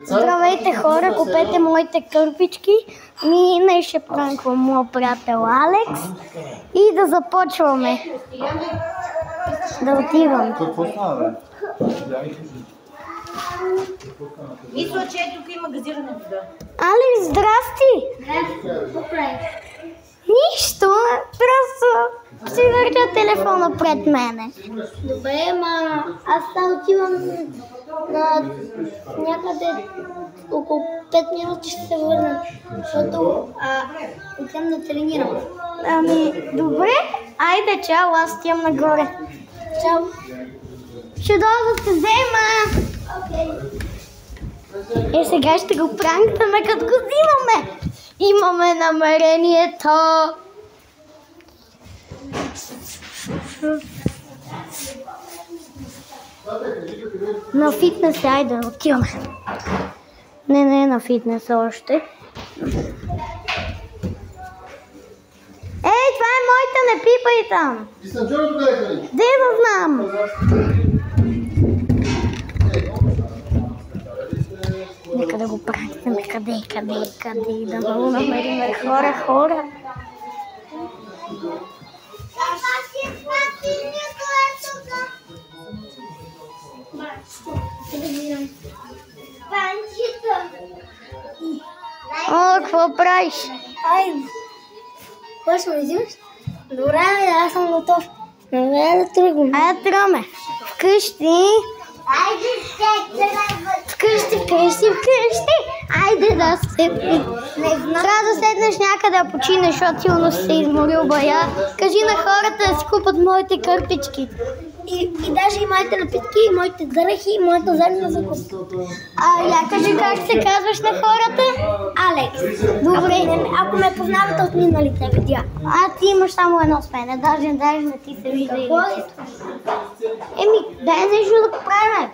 Здравейте хора, купете моите кърпички. Ние ще пранквам моят приятел Алекс и да започваме. Да отивам. Какво става, бе? Мисля, че тук има газирана вода. Алекс, здрасти! Нищо, просто ще въртя телефона пред мене. Добре, ма аз сега отивам на някъде около 5 минути ще се върна, защото отивам да тренирам. Ами, добре, айде, чао, аз отивам нагоре. Чао. Ще дойда да се взема. Окей. Сега ще го пранкваме, като го взимаме. Имаме намерението. На фитнес, айде, отиваме. Не на фитнес още. Ей, това е моята, не пипай там. И съм чула тук е къде? Де да знам. Нека да го пранкнем. Къде? Да много намерим хора. О, какво правиш? Айде. Кога ще ме взимаш? Добре, аз съм готов. Добре, да тръгвам. Айде тръгваме. Вкъщи. Вкъщи. Айде да се... Трябва да седнеш някъде да починеш, защото силно си се изморил бая. Кажи на хората да си купат моите кърпички. И даже и моите напитки, и моите дрехи, и моята задна закуска. Я кажи как се казваш на хората? Алекс. Добре. Ако ме познавате от миналите видеа. Ти имаш само едно с мене, даже не ти се вижда и лицето. Дай нещо да го правим.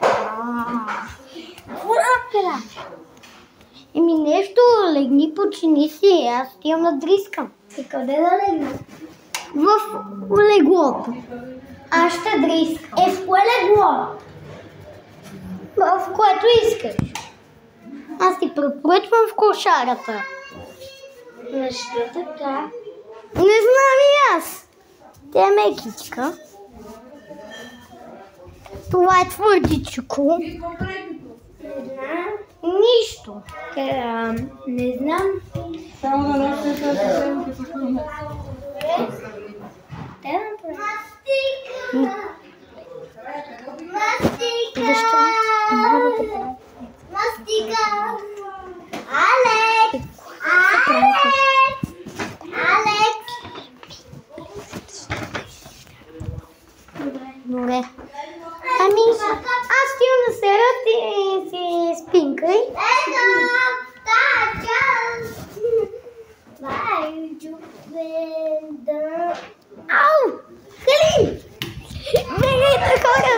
Нещо, легни, почини си, аз отивам да дрискам. И къде да легна? В леглото. Аз ще дрискам. В кое легло? В което искаш. Аз ти препоръчвам в кошарата. Защо така? Не знам и аз. Тя е мекичка. Това е твърдичко. Нищо. Не знам. Само на нас не се съвсем като шкурна. Защо? Мастика! Алекс! Добре. Аз стигам да се ръд и си спинкай. Ау! Кали! Бегайте, хора,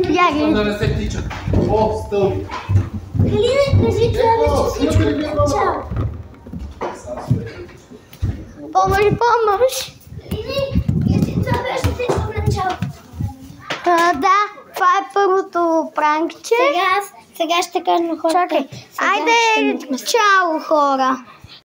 бягайте! Да не се тичат. О, стълби. Калина, кажи това, че всичко е чао. Помощ! Кажи това, беше всичко начало. Да, това е първото пранкче. Сега ще кажа на хората. Чакай, айде, чао, хора!